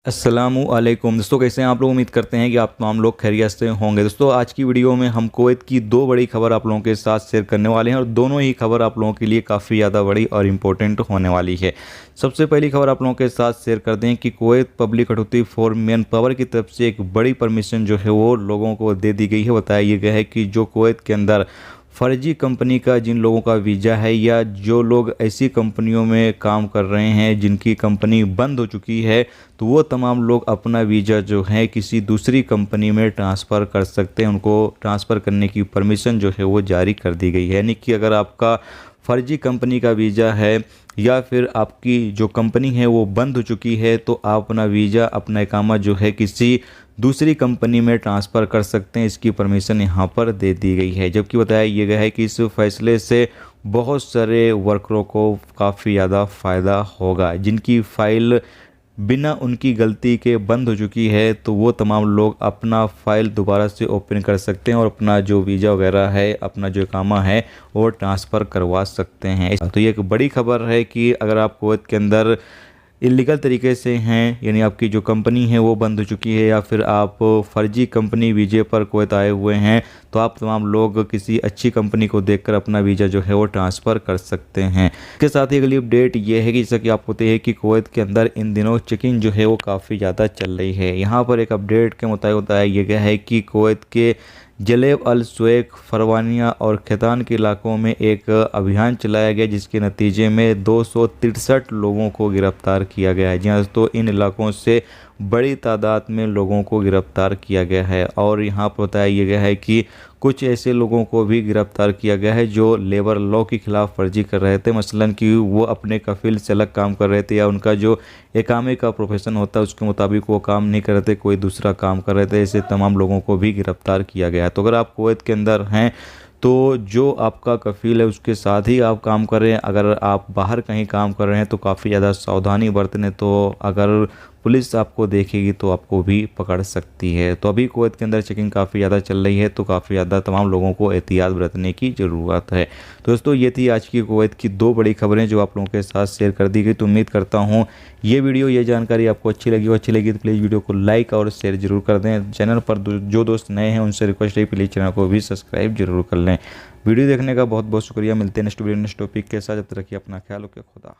अस्सलामुअलैकुम दोस्तों, कैसे हैं आप लोग। उम्मीद करते हैं कि आप तमाम लोग खैरियत से होंगे। दोस्तों, आज की वीडियो में हम कुवैत की दो बड़ी खबर आप लोगों के साथ शेयर करने वाले हैं और दोनों ही खबर आप लोगों के लिए काफ़ी ज़्यादा बड़ी और इम्पोर्टेंट होने वाली है। सबसे पहली खबर आप लोगों के साथ शेयर कर दें कि Kuwait public authority for man power की तरफ से एक बड़ी परमिशन जो है वो लोगों को दे दी गई है। बताया गया है कि जो कुवैत के अंदर फर्जी कंपनी का जिन लोगों का वीज़ा है या जो लोग ऐसी कंपनियों में काम कर रहे हैं जिनकी कंपनी बंद हो चुकी है, तो वो तमाम लोग अपना वीज़ा जो है किसी दूसरी कंपनी में ट्रांसफ़र कर सकते हैं। उनको ट्रांसफ़र करने की परमिशन जो है वो जारी कर दी गई है। यानी कि अगर आपका फर्जी कंपनी का वीज़ा है या फिर आपकी जो कंपनी है वो बंद हो चुकी है, तो आप अपना वीज़ा, अपना इकामा जो है किसी दूसरी कंपनी में ट्रांसफ़र कर सकते हैं। इसकी परमिशन यहाँ पर दे दी गई है। जबकि बताया ये गया है कि इस फैसले से बहुत सारे वर्करों को काफ़ी ज़्यादा फ़ायदा होगा। जिनकी फ़ाइल बिना उनकी गलती के बंद हो चुकी है, तो वो तमाम लोग अपना फ़ाइल दोबारा से ओपन कर सकते हैं और अपना जो वीज़ा वगैरह है, अपना जो इकामा है वो ट्रांसफ़र करवा सकते हैं। तो ये एक बड़ी खबर है कि अगर आप कुवैत के अंदर इलीगल तरीके से हैं, यानी आपकी जो कंपनी है वो बंद हो चुकी है या फिर आप फर्जी कंपनी वीज़े पर कुवैत आए हुए हैं, तो आप तमाम लोग किसी अच्छी कंपनी को देखकर अपना वीज़ा जो है वो ट्रांसफ़र कर सकते हैं। इसके साथ ही अगली अपडेट ये है कि जैसा कि आपको पता है कि कुवैत के अंदर इन दिनों चेकिंग जो है वो काफ़ी ज़्यादा चल रही है। यहाँ पर एक अपडेट के मुताबिक बताया ये गया है कि कुवैत के जलेब अल सुएक, फरवानिया और खैतान के इलाकों में एक अभियान चलाया गया जिसके नतीजे में 263 लोगों को गिरफ्तार किया गया है। जी हाँ, तो इन इलाकों से बड़ी तादाद में लोगों को गिरफ्तार किया गया है। और यहाँ पर बताया गया है कि कुछ ऐसे लोगों को भी गिरफ्तार किया गया है जो लेबर लॉ के खिलाफ फर्जी कर रहे थे। मसलन कि वो अपने कफिल से अलग काम कर रहे थे या उनका जो इकामे का प्रोफेशन होता है उसके मुताबिक वो काम नहीं कर रहे थे, कोई दूसरा काम कर रहे थे। ऐसे तमाम लोगों को भी गिरफ्तार किया गया है। तो अगर आप कुवैत के अंदर हैं तो जो आपका कफ़ील है उसके साथ ही आप काम कर रहे हैं। अगर आप बाहर कहीं काम कर रहे हैं तो काफ़ी ज़्यादा सावधानी बरतने, तो अगर पुलिस आपको देखेगी तो आपको भी पकड़ सकती है। तो अभी कुवैत के अंदर चेकिंग काफ़ी ज़्यादा चल रही है, तो काफ़ी ज़्यादा तमाम लोगों को एहतियात बरतने की ज़रूरत है। तो दोस्तों, ये थी आज की कुवैत की दो बड़ी खबरें जो आप लोगों के साथ शेयर कर दी गई। तो उम्मीद करता हूँ ये वीडियो, ये जानकारी आपको अच्छी लगी तो प्लीज़ वीडियो को लाइक और शेयर जरूर कर दें। चैनल पर जो दोस्त नए हैं उनसे रिक्वेस्ट है प्लीज़ चैनल को भी सब्सक्राइब जरूर कर लें। वीडियो देखने का बहुत बहुत शुक्रिया। मिलते हैं नेक्स्ट वीडियो नेक्स्ट टॉपिक के साथ। जब तक रखिए अपना ख्याल, ओके, खुदा।